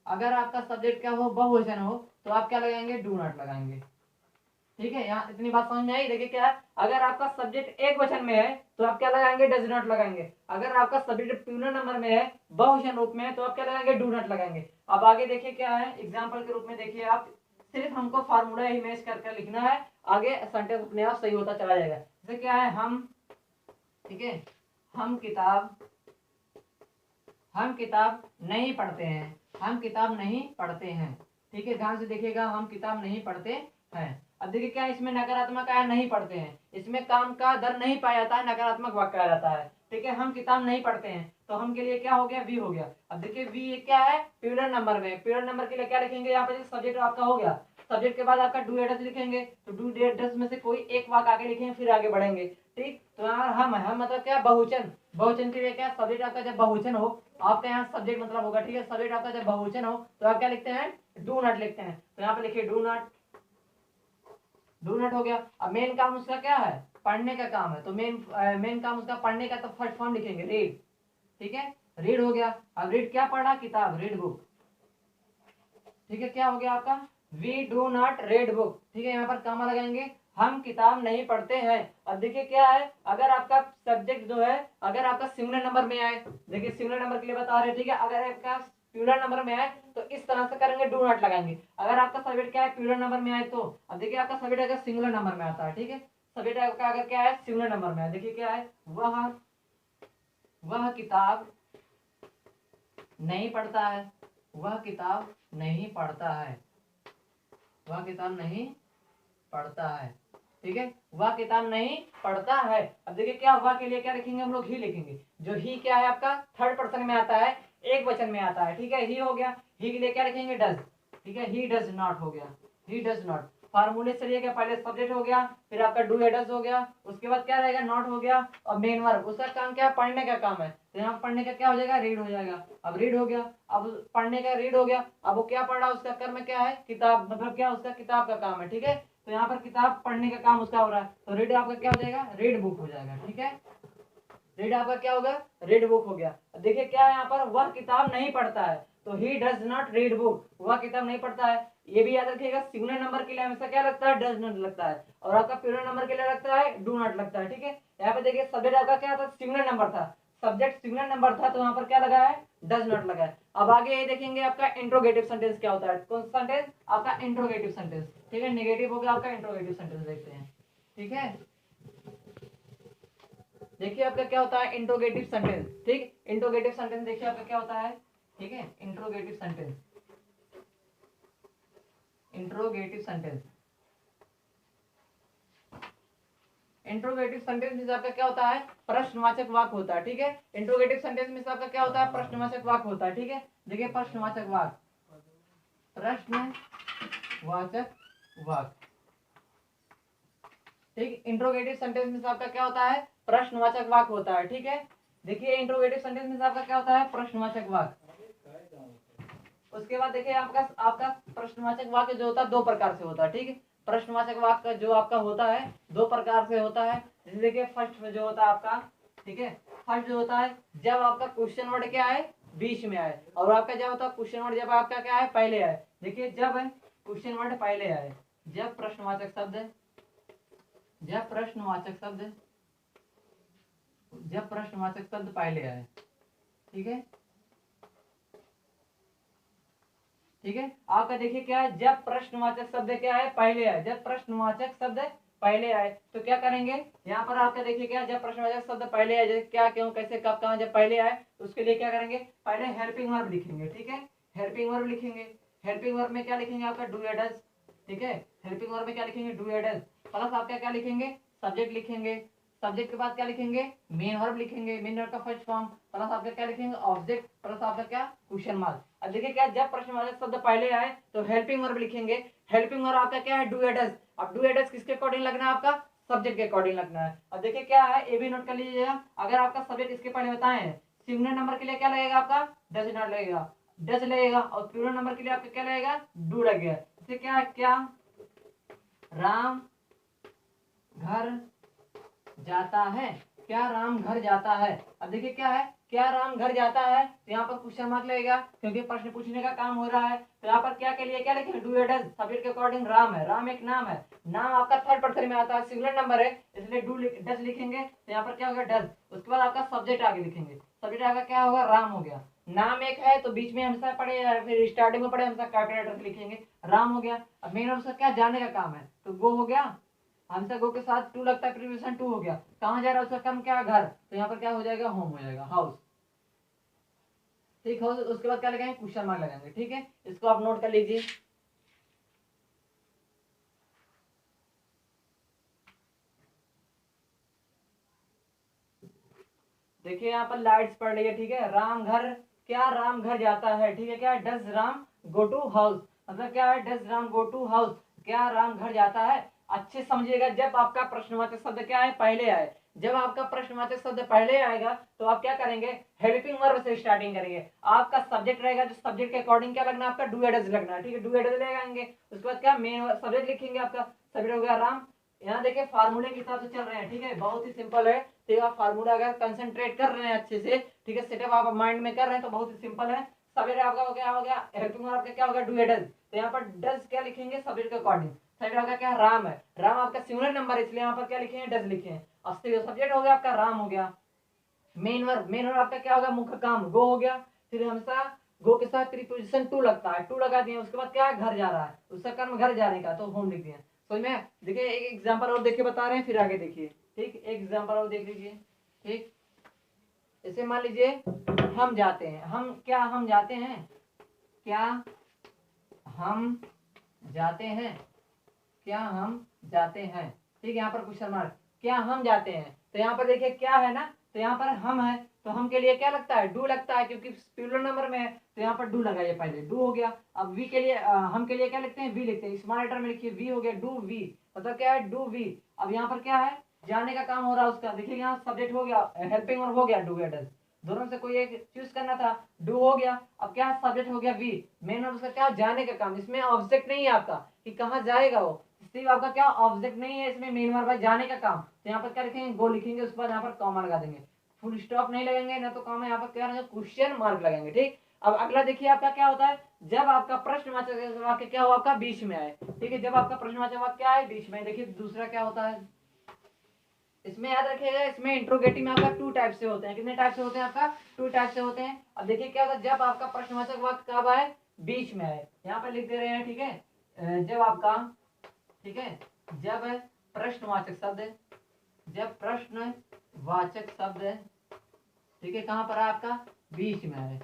अगर आपका सब्जेक्ट क्या हो, बहुवचन हो, तो आप क्या लगाएंगे, डू नॉट लगाएंगे। ठीक है, यहाँ इतनी बात समझ में आई। देखिए क्या है, अगर आपका सब्जेक्ट एक वचन में है तो आप क्या लगाएंगे, डज नॉट लगाएंगे। अगर आपका सब्जेक्ट प्लूरल नंबर में है, बहुवचन रूप में है, तो आप क्या लगाएंगे, डू नॉट लगाएंगे। अब आगे देखिए क्या है, एग्जाम्पल के रूप में देखिए आप, सिर्फ हमको फार्मूला ही मैच करके लिखना है, आगे सेंटेंस अपने आप सही होता चला जाएगा। जैसे क्या है, हम, ठीक है, हम किताब नहीं पढ़ते हैं, हम किताब नहीं पढ़ते हैं। ठीक है, ध्यान से देखिएगा, हम किताब नहीं पढ़ते हैं। अब देखिए क्या, इसमें नकारात्मक आया, नहीं पढ़ते हैं, इसमें काम का दर नहीं पाया जाता है, नकारात्मक वाक्य आ जाता है। ठीक है, हम किताब नहीं पढ़ते हैं, तो हम के लिए क्या हो गया, वी हो गया। अब देखिए वी क्या है, प्लूरल नंबर में, प्लूरल नंबर के लिए क्या लिखेंगे यहाँ पे, सब्जेक्ट आपका हो गया, सब्जेक्ट के बाद आपका डू एडस लिखेंगे, तो डू एडस में से कोई एक वाक्य आगे लिखेंगे, फिर आगे बढ़ेंगे। ठीक, तो यहाँ हम है, हम मतलब क्या, बहुवचन, बहुवचन के लिए क्या, सब्जेक्ट आपका जब बहुवचन हो, आपका यहाँ सब्जेक्ट मतलब होगा, ठीक है, सब्जेक्ट आपका जब बहुवचन हो तो आप क्या लिखते हैं, डू नॉट लिखते हैं, तो यहाँ पे लिखिए डू नॉट, डू नॉट हो गया। अब मेन काम उसका क्या है, पढ़ने का काम है, तो मेन काम उसका पढ़ने का, तो फर्स्ट फॉर्म लिखेंगे रीड, ठीक है, रीड हो गया। अब रीड क्या पढ़ा, किताब, रीड बुक, ठीक है, क्या हो गया आपका, we do not read book, ठीक है, यहाँ पर कामा लगाएंगे, हम किताब नहीं पढ़ते हैं। अब देखिए क्या है, अगर आपका सब्जेक्ट जो है, अगर आपका सिंगुलर नंबर में आए, देखिए सिंगुलर नंबर के लिए बता रहे हैं, ठीक है, अगर आपका प्लूरल नंबर में आए तो इस तरह से करेंगे, डू नॉट लगाएंगे। अगर आपका सब्जेक्ट क्या है, प्लूरल नंबर में आए तो, अब देखिए आपका सब्जेक्ट अगर सिंगुलर नंबर में आता है, ठीक है, सब्जेक्ट आपका अगर क्या है, सिंगुलर नंबर में है, देखिए क्या है, वह किताब नहीं पढ़ता है, वह किताब नहीं पढ़ता है, वह किताब नहीं पढ़ता है, ठीक है, वह किताब नहीं पढ़ता है। अब देखिए क्या, वह के लिए क्या लिखेंगे हम लोग, ही लिखेंगे, जो ही क्या है आपका थर्ड पर्सन में आता है, एक वचन में आता है, ठीक है, ही हो गया, ही के लिए क्या लिखेंगे, डज, ठीक है, ही डज नॉट हो गया, ही डज नॉट। फार्मूले से लिए पहले सब्जेक्ट हो गया, फिर आपका डू या डज हो गया, उसके बाद क्या रहेगा, नॉट हो गया, और मेन वर्ब, उसका काम क्या है, पढ़ने का काम है, तो यहाँ पढ़ने का क्या हो जाएगा, रीड हो जाएगा। अब रीड हो गया, अब पढ़ने का रीड हो गया, अब वो क्या पढ़ रहा है, उसका कर्म क्या है, किताब, मतलब क्या, उसका किताब का काम है, ठीक है, तो यहाँ पर किताब पढ़ने का काम उसका हो रहा है, तो रीड आपका क्या हो जाएगा, रीड बुक हो जाएगा, ठीक है, रीड आपका क्या होगा, रीड बुक हो गया। देखिए क्या है यहाँ पर, वह किताब नहीं पढ़ता है, तो he does not read book, वह किताब नहीं पढ़ता है। ये भी याद रखिएगा, सिंगुलर नंबर के लिए हमेशा क्या लगता है, डज नॉट लगता है, और आपका प्लूरल नंबर के लिए लगता है डू नॉट लगता है, ठीक है। यहाँ पे देखिए सब्जेक्ट आपका क्या था, सिंगुलर नंबर था, सब्जेक्ट सिंगुलर नंबर था, तो वहां पर क्या लगा है, डज नॉट लगा है। अब आगे ये देखेंगे आपका इंट्रोगेटिव सेंटेंस क्या होता है, कौन सा सेंटेंस, आपका इंट्रोगेटिव सेंटेंस, ठीक है, नेगेटिव हो गया आपका, इंट्रोगेटिव सेंटेंस देखते हैं, ठीक है। देखिए आपका क्या होता है, इंट्रोगेटिव सेंटेंस, ठीक, इंट्रोगेटिव सेंटेंस देखिए आपका क्या होता है, ठीक है, interrogative sentence, interrogative sentence, interrogative sentence में आपका क्या होता है, प्रश्नवाचक वाक्य होता है, ठीक है, इंट्रोगेटिव सेंटेंस में आपका क्या होता है, प्रश्नवाचक वाक्य होता है, ठीक है। देखिए प्रश्नवाचक वाक्य, प्रश्नवाचक वाक्य, ठीक, इंट्रोगेटिव सेंटेंस में आपका क्या होता है, प्रश्नवाचक वाक्य होता है, ठीक है। देखिए इंट्रोगेटिव सेंटेंस में आपका क्या होता है, प्रश्नवाचक वाक्य। उसके बाद देखिए आपका आपका प्रश्नवाचक वाक्य जो होता है दो प्रकार से होता है, ठीक है, प्रश्नवाचक वाक्य जो आपका होता है दो प्रकार से होता है। जैसे देखिए फर्स्ट में जो होता है आपका, ठीक है, फर्स्ट जो होता है जब आपका क्वेश्चन वर्ड क्या आए, बीच में आए, और आपका जब होता है क्वेश्चन वर्ड जब आपका क्या है, पहले आए। देखिए जब क्वेश्चन वर्ड पहले आए, जब प्रश्नवाचक शब्द, जब प्रश्नवाचक शब्द, जब प्रश्नवाचक शब्द पहले आए, ठीक है, ठीक है। आपका देखिए क्या है, जब प्रश्नवाचक शब्द क्या है, पहले आए, जब प्रश्नवाचक शब्द पहले आए तो क्या करेंगे, यहाँ पर आपका देखिए क्या, जब प्रश्नवाचक शब्द पहले आए, जैसे क्या, क्यों, कैसे, कब, कहाँ, जब पहले आए तो उसके लिए क्या करेंगे, पहले हेल्पिंग वर्ब लिखेंगे, ठीक है, हेल्पिंग वर्ब लिखेंगे। हेल्पिंग वर्ब में क्या लिखेंगे आपका, डू या डज, ठीक है, हेल्पिंग वर्ब में क्या लिखेंगे, डू या डज, प्लस आपका क्या लिखेंगे, सब्जेक्ट लिखेंगे, सब्जेक्ट के बाद क्या लिखेंगे, मेन वर्ब लिखेंगे, मेन वर्ब का फर्स्ट फॉर्म, प्लस आपका क्या लिखेंगे, ऑब्जेक्ट, प्लस आपका क्या, क्वेश्चन मार्क। अब देखिए क्या, जब प्रश्नवाचक शब्द पहले आए तो हेल्पिंग वर्ब लिखेंगे, हेल्पिंग वर्ब आपका क्या है, डू या डज। अब डू या डज किसके अकॉर्डिंग लगना है, आपका सब्जेक्ट के अकॉर्डिंग लगना है। अब देखिए क्या है, ये भी नोट कर लीजिएगा, अगर आपका सब्जेक्ट इसके पहले बताएं, सिंगुलर नंबर के लिए क्या लगेगा आपका, डज नॉट लगेगा, डज लगेगा, और प्लूरल नंबर के लिए आपका क्या लगेगा, डू लगेगा। जैसे क्या है, क्या राम घर जाता है, क्या राम घर जाता है। अब देखिए क्या है, क्या राम घर जाता है, तो यहाँ पर क्वेश्चन मार्क लगेगा क्योंकि प्रश्न पूछने का काम हो रहा है। तो यहाँ पर क्या के लिए क्या लिखेंगे, डू या डज, सब्जेक्ट के अकॉर्डिंग राम है, राम एक नाम है, नाम आपका थर्ड पर्सन में आता है, सिंगुलर नंबर है, इसलिए डू डज लिखेंगे, तो यहाँ पर क्या होगा, डज। उसके बाद आपका सब्जेक्ट आगे लिखेंगे, सब्जेक्ट आगे क्या होगा, राम हो गया, नाम एक है तो बीच में हमेशा पढ़े, फिर स्टार्टिंग में पढ़े हमेशा कैपिटल लेटर से लिखेंगे, राम हो गया। अब मेन उसका क्या, जाने का काम है, तो गो हो गया, आंसर गो के साथ टू लगता है, प्रीपोजिशन टू हो गया, कहाँ जा रहा है उसका कर्म क्या, घर, तो यहाँ पर क्या हो जाएगा, होम हो जाएगा, हाउस, ठीक, हाउस। उसके बाद क्या लगाएंगे, क्वेश्चन मार्क लगाएंगे, ठीक है, इसको आप नोट कर लीजिए। देखिए यहाँ पर लाइट्स पड़ रही है, ठीक है। राम घर, क्या राम घर जाता है, ठीक है। क्या है, does Ram go to house, मतलब क्या है, does Ram go to house, क्या राम घर जाता है। अच्छे समझिएगा, जब आपका प्रश्नवाचक शब्द क्या है, पहले आए, जब आपका प्रश्नवाचक शब्द पहले आएगा तो आप क्या करेंगे, हेल्पिंग वर्ब से स्टार्टिंग करेंगे। आपका सब्जेक्ट रहेगा, जो सब्जेक्ट के अकॉर्डिंग क्या लगना है, आपका डू या डज लगना है, ठीक है। डू या डज लगाएंगे, उसके बाद क्या मेन सब्जेक्ट लिखेंगे, आपका सब्जेक्ट हो गया राम। यहाँ देखिए फार्मूले के हिसाब से चल रहे हैं, ठीक है, बहुत ही सिंपल है। ठीक है, आप फार्मूला अगर कंसंट्रेट कर रहे हैं अच्छे से, ठीक है, सेटअप आप माइंड में कर रहे हैं तो बहुत ही सिंपल है। सब्जेक्ट आपका हो गया हेल्पिंग वर्ब आपका क्या होगा, डू या डज। तो यहाँ पर डज क्या लिखेंगे, सब्जेक्ट के अकॉर्डिंग। सब्जेक्ट आपका क्या, राम है, राम आपका सिंगुलर नंबर है, इसलिए यहाँ पर क्या लिखेंगे, डज लिखे हैं। अब सब्जेक्ट हो गया आपका राम हो गया। मेन वर्ब आपका क्या होगा, मुख्य काम, गो हो गया। फिर हमेशा गो के साथ प्रीपोजिशन टू लगता है, टू लगा दिए, उसके बाद क्या है, घर जा रहा है, उसका कर्म घर जाने का, तो होम लिख दिए। समझ में। देखिए एक एग्जांपल और देख के बता रहे हैं, फिर आगे देखिए, ठीक। एक एग्जांपल और देख लीजिए, ठीक। जैसे मान लीजिए हम जाते हैं, हम क्या, हम जाते हैं, क्या हम जाते हैं, क्या हम जाते हैं, ठीक है। यहाँ पर क्वेश्चन मार्क, क्या हम जाते हैं, तो यहाँ पर देखिए क्या है ना, तो यहाँ पर हम है, तो हम के लिए क्या लगता है, डू लगता है, क्योंकि प्लूरल नंबर में है, तो यहाँ पर डू लगाइए, पहले डू हो गया। अब वी के लिए हम के लिए क्या लिखते हैं, वी लिखते हैं, स्मॉल लेटर में लिखिए, वी हो गया, डू वी, मतलब क्या है, डू वी। अब यहाँ पर क्या है, जाने का काम हो रहा है उसका, देखिए यहाँ सब्जेक्ट हो गया, हेल्पिंग वर्ब हो गया, डू या डज, दोनों से कोई एक चूज करना था, डू हो गया। अब क्या, सब्जेक्ट हो गया वी, मेन वर्ब उसका क्या, जाने का काम, इसमें ऑब्जेक्ट नहीं है आपका कि कहाँ जाएगा वो, इसलिए आपका क्या, ऑब्जेक्ट नहीं है इसमें, मेन वर्ब है, जाने का काम। तो यहाँ पर क्या लिखेंगे, गो लिखेंगे, उसके बाद यहाँ पर कॉमा लगा देंगे, फुल स्टॉप नहीं लगेंगे ना, तो कॉमा, यहाँ पर क्या लगेगा, क्वेश्चन मार्क लगेंगे, ठीक। अब अगला देखिए आपका क्या होता है, जब आपका प्रश्नवाचक वाक्य क्या हो, आपका बीच में आए, ठीक है। जब आपका प्रश्नवाचक वाक्य क्या है, बीच में, देखिए दूसरा क्या होता है, इसमें याद रखिएगा, इसमें इंट्रोगेटिव में आपका टू टाइप से होते हैं, कितने टाइप से होते हैं, आपका टू टाइप से होते हैं। अब देखिए क्या होता है, जब आपका प्रश्नवाचक वाक्य कब आए, बीच में आए, यहाँ पर लिख दे रहे हैं, ठीक है। जब आपका, ठीक है, जब प्रश्नवाचक शब्द, जब प्रश्नवाचक शब्द, ठीक है, कहाँ पर है आपका, बीच में आए,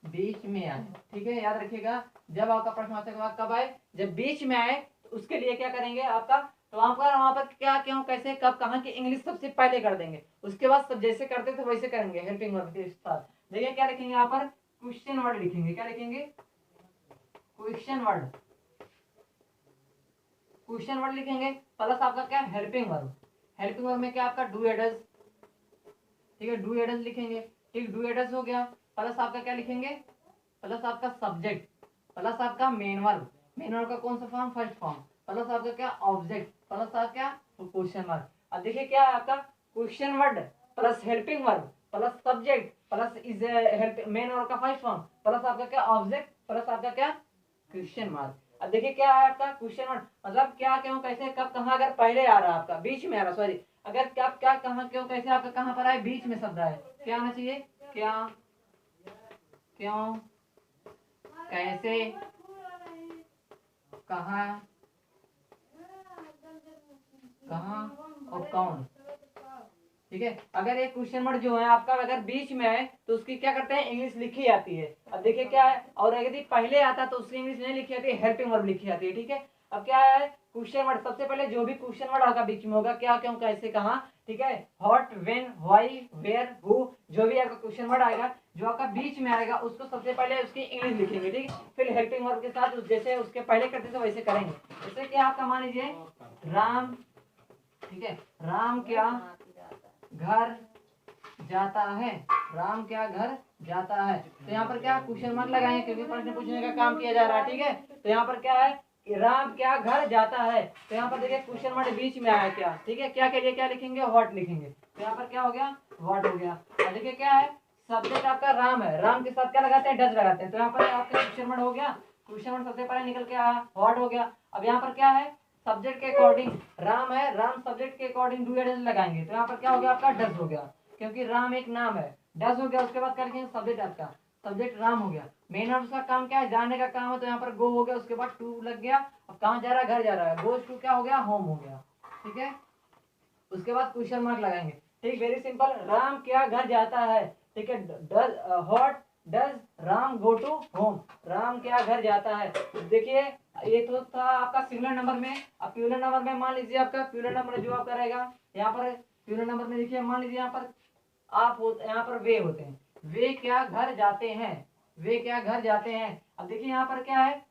बीच में आए, ठीक है, याद रखिएगा। जब आपका प्रश्नवाचक वाक्य कब आए, जब बीच में आए, तो उसके लिए क्या करेंगे आपका, तो वहां पर क्या, क्यों, कैसे, कब, कहाँ की इंग्लिश सबसे पहले कर देंगे, उसके बाद सब जैसे करते थे वैसे करेंगे, हेल्पिंग वर्ब के साथ। देखिए क्या लिखेंगे यहाँ पर, क्वेश्चन वर्ड लिखेंगे, क्या लिखेंगे, क्वेश्चन वर्ड, क्वेश्चन वर्ड लिखेंगे, प्लस आपका क्या, हेल्पिंग वर्ब। हेल्पिंग वर्ब में क्या आपका, डू या डज, ठीक है, डू या डज लिखेंगे, ठीक, डू या डज हो गया। प्लस आपका क्या लिखेंगे, प्लस आपका सब्जेक्ट, प्लस आपका मेन वर्ब, मेन वर्ब का कौन सा फॉर्म, फर्स्ट फॉर्म, प्लस आपका क्या, ऑब्जेक्ट, प्लस आपका क्या, क्वेश्चन वर्ड। अब देखिए क्या है आपका, question word plus helping verb plus subject plus is help, main verb का फर्स्ट फॉर्म, प्लस आपका क्या, ऑब्जेक्ट, प्लस आपका क्या, क्वेश्चन मार्क। अब देखिए क्या है आपका, क्वेश्चन मार्क मतलब क्या, क्यों, कैसे, कब, कहाँ, अगर पहले आ रहा है आपका, बीच में आ रहा, सॉरी, अगर क्या, क्या, कहाँ, क्यों, कैसे, आपका कहाँ पर आए, बीच में शब्द आए, क्या आना चाहिए, क्या, क्यों, कैसे, कहाँ, कहाँ और कौन, ठीक है। अगर एक क्वेश्चन वर्ड जो है आपका अगर बीच में है तो उसकी क्या करते हैं, इंग्लिश लिखी जाती है। अब देखिए क्या है, और यदि पहले आता तो उसकी इंग्लिश नहीं लिखी जाती है, हेल्पिंग वर्ब लिखी जाती है, ठीक है। अब क्या है, क्वेश्चन वर्ड सबसे पहले जो भी क्वेश्चन वर्ड होगा बीच में होगा, क्या, क्यों, कैसे, कहाँ, ठीक है, what, when, why, where, who, जो भी आपका क्वेश्चन वर्ड आएगा जो आपका बीच में आएगा उसको सबसे पहले उसकी इंग्लिश लिखेंगे, ठीक। फिर हेल्पिंग वर्ब के साथ जैसे उसके पहले करते थे वैसे करेंगे। जैसे क्या आपका मान लीजिए राम, ठीक है, राम क्या घर जाता है, राम क्या घर जाता है, तो यहाँ पर क्या क्वेश्चन मार्क लगाएंगे क्योंकि प्रश्न पूछने का काम किया जा रहा है, ठीक है। तो यहाँ पर क्या है कि राम क्या घर जाता है, तो यहाँ पर देखिए क्वेश्चन मार्क बीच में आया क्या, ठीक है, क्या के लिए क्या लिखेंगे, व्हाट लिखेंगे, तो यहाँ पर क्या हो गया, व्हाट हो गया। और देखिए क्या है, सब्जेक्ट आपका राम है, राम के साथ क्या लगाते हैं, डज लगाते हैं, तो यहाँ पर आपका क्वेश्चन मार्क हो गया, क्वेश्चन मार्क सबसे पहले निकल के आया, व्हाट हो गया। अब यहाँ पर क्या है, सब्जेक्ट के अकॉर्डिंग राम है, राम सब्जेक्ट के अकॉर्डिंग डू या डज लगाएंगे, तो यहाँ पर क्या हो गया आपका, डज हो गया, क्योंकि राम एक नाम है, डज हो गया। उसके बाद क्या लिखेंगे, सब्जेक्ट आपका, सब्जेक्ट राम हो गया, मेन वर्ब का काम क्या है, जाने का काम है, तो यहाँ पर गो हो गया, उसके बाद टू लग गया, अब कहाँ जा रहा है, घर जा रहा है, गोज टू क्या हो गया, होम हो गया, ठीक है। उसके बाद क्वेश्चन मार्क लगाएंगे, ठीक, वेरी सिंपल, राम क्या घर जाता है, ठीक है, does, what does Ram go to home, Ram क्या घर जाता है। देखिए ये तो था आपका सिंगुलर नंबर में। अब प्लूरल नंबर में मान लीजिए आपका प्लूरल नंबर जो आपका रहेगा यहाँ पर, प्लूरल नंबर में देखिए मान लीजिए यहाँ पर आप होते, यहाँ पर वे होते हैं। वे क्या घर जाते हैं, वे क्या घर जाते हैं। अब देखिए यहाँ पर क्या है,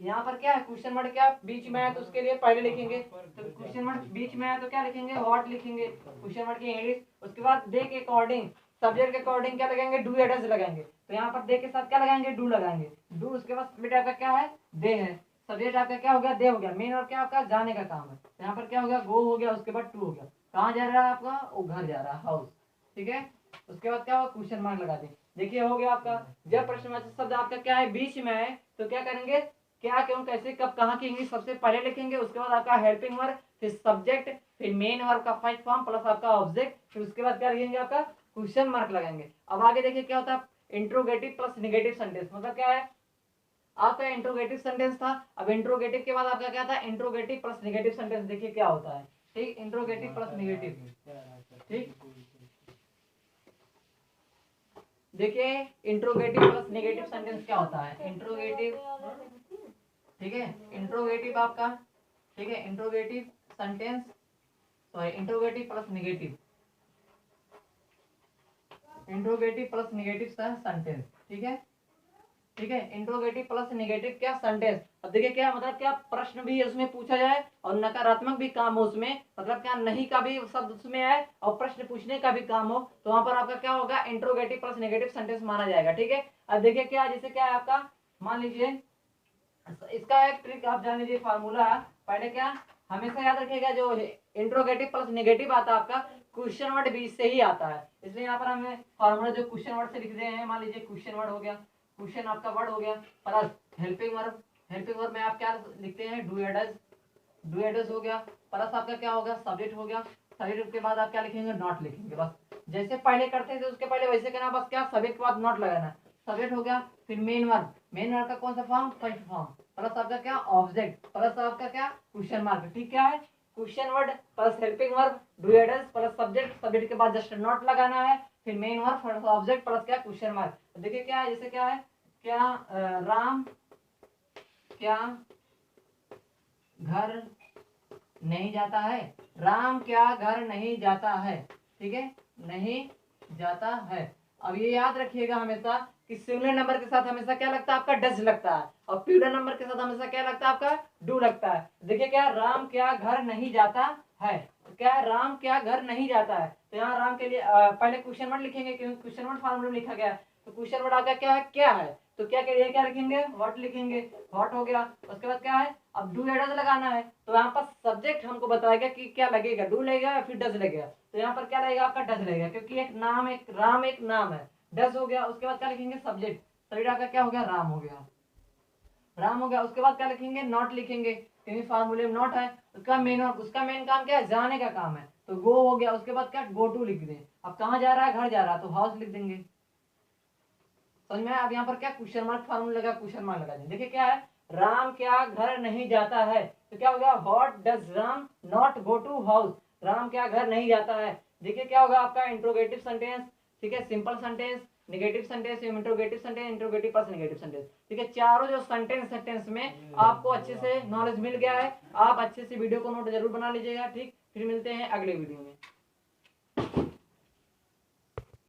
यहाँ पर क्या है, क्वेश्चन वर्ड क्या बीच में है, तो उसके लिए पहले लिखेंगे, तो क्वेश्चन वर्ड बीच में है तो क्या लिखेंगे, व्हाट लिखेंगे क्वेश्चन वर्ड की इंग्लिश। उसके बाद दे के अकॉर्डिंग, सब्जेक्ट के अकॉर्डिंग क्या लगाएंगे, डू या डज लगाएंगे। तो यहाँ पर दे के साथ क्या लगाएंगे, डू लगाएंगे, डू। उसके बाद सब्जेक्ट आपका क्या है, दे है, सब्जेक्ट आपका क्या हो गया, दे हो गया। मेन और क्या आपका जाने का काम है, तो यहाँ पर क्या हो गया, गो हो गया। उसके बाद टू हो गया, कहाँ जा रहा है आपका, वो घर जा रहा है, हाउस। ठीक है, उसके बाद क्या होगा, क्वेश्चन मार्क लगा दें। देखिए हो गया आपका। जब प्रश्नवाचक शब्द आपका क्या है, बीच में है, तो क्या करेंगे, क्या, क्यों, कैसे, कब, कहाँ की इंग्लिश सबसे पहले लिखेंगे। उसके बाद आपका हेल्पिंग वर्ब, फिर सब्जेक्ट, फिर मेन वर्ब का फर्स्ट फॉर्म प्लस आपका ऑब्जेक्ट, फिर उसके बाद क्या लिखेंगे, आपका क्वेश्चन मार्क लगाएंगे। अब आगे देखिए क्या होता है, इंट्रोगेटिव प्लस नेगेटिव सेंटेंस। मतलब क्या है, आपका इंट्रोगेटिव सेंटेंस था, अब इंट्रोगेटिव के बाद आपका क्या था, इंट्रोगेटिव प्लस नेगेटिव सेंटेंस। देखिए क्या होता है, ठीक, इंट्रोगेटिव प्लस नेगेटिव। ठीक, देखिए इंट्रोगेटिव प्लस नेगेटिव सेंटेंस क्या होता है, इंट्रोगेटिव, ठीक है, इंट्रोगेटिव आपका, ठीक है, interrogative sentence, sorry interrogative plus negative, interrogative plus negative sentence. ठीक है, ठीक है, इंट्रोगेटिव प्लस नेगेटिव क्या सेंटेंस। अब देखिए क्या मतलब, क्या प्रश्न भी उसमें पूछा जाए और नकारात्मक भी काम हो उसमें, मतलब क्या नहीं का भी शब्द उसमें है और प्रश्न पूछने का भी काम हो, तो वहां पर आपका क्या होगा, इंट्रोगेटिव प्लस नेगेटिव सेंटेंस माना जाएगा। ठीक है, अब देखिए क्या, जैसे क्या है आपका, मान लीजिए इसका एक ट्रिक आप जान लीजिए, फार्मूला। पहले क्या, हमेशा याद रखिएगा, जो इंट्रोगेटिव प्लस नेगेटिव आता है आपका क्वेश्चन वर्ड बीच से ही आता है, इसलिए यहाँ पर हमें फार्मूला जो क्वेश्चन वर्ड से लिख रहे हैं, मान लीजिए क्वेश्चन वर्ड हो गया, क्वेश्चन आपका वर्ड हो गया, plus helping verb, helping verb में आप क्या लिखते हैं, डू या डज, डू या डज हो गया, प्लस आपका क्या होगा, सब्जेक्ट हो गया, सब्जेक्ट के बाद आप क्या लिखेंगे, नॉट लिखेंगे। बस जैसे पहले करते थे उसके पहले वैसे करना, बस क्या, सब्जेक्ट के बाद नॉट लगाना, सब्जेक्ट हो गया, फिर मेन वर्ब, मेन वर्ब का कौन सा फॉर्म, फर्स्ट फॉर्म, प्लस आपका क्या, ऑब्जेक्ट, प्लस आपका क्या, क्वेश्चन मार्क। ठीक, क्या है, question word plus helping verb, do या डज प्लस सब्जेक्ट, सब्जेक्ट के बाद जस्ट नॉट लगाना है, फिर main verb plus object plus क्या, क्वेश्चन मार्क। देखिए क्या है, जैसे क्या है, क्या राम क्या घर नहीं जाता है, राम क्या घर नहीं जाता है। ठीक है, नहीं जाता है। अब ये याद रखिएगा हमेशा कि सिंगुलर नंबर के साथ हमेशा क्या लगता है, आपका डज लगता है, और प्लूरल नंबर के साथ हमेशा क्या लगता है, आपका डू लगता है। देखिए क्या, राम क्या घर नहीं जाता है, तो क्या है, राम क्या घर नहीं जाता है, तो यहाँ राम के लिए पहले क्वेश्चन वर्ड लिखेंगे, क्योंकि क्वेश्चन वर्ड फॉर्मूला में लिखा गया है, तो क्वेश्चन वर्ड आपका क्या है, क्या है, तो क्या के लिए क्या लिखेंगे, व्हाट लिखेंगे, व्हाट हो गया। उसके बाद क्या है, अब डू या डज लगाना है, तो यहाँ पर सब्जेक्ट हमको बताएगा कि क्या लगेगा, डू लगेगा या फिर डज लगेगा, तो यहाँ पर क्या लगेगा, आपका डज लगेगा, क्योंकि एक नाम, एक राम एक नाम है, डज हो गया। उसके बाद क्या लिखेंगे, सब्जेक्ट, सब्जेक्ट आपका क्या हो गया, राम हो गया, राम हो गया। उसके बाद क्या लिखेंगे, नॉट लिखेंगे, क्योंकि फार्मूले में नॉट है। उसका मेन, और उसका मेन काम क्या है, जाने का काम है, तो गो हो गया। उसके बाद क्या, गो टू लिख दें, अब कहाँ जा रहा है, घर जा रहा है, तो हाउस लिख देंगे, समझ में। अब यहाँ पर क्या, क्वेश्चन मार्क फार्मूला लगा, क्वेश्चन मार्क लगा दें। देखिए क्या है, राम क्या घर नहीं जाता है, तो क्या होगा, what does Ram not go to house, Ram क्या घर नहीं जाता है। देखिए क्या होगा आपका, इंट्रोगेटिव सेंटेंस, ठीक है, simple sentence, negative sentence, interrogative sentence, interrogative plus negative sentence. ठीक है, चारों जो सेंटेंस में आपको अच्छे से नॉलेज मिल गया है। आप अच्छे से वीडियो को नोट जरूर बना लीजिएगा। ठीक, फिर मिलते हैं अगले वीडियो में।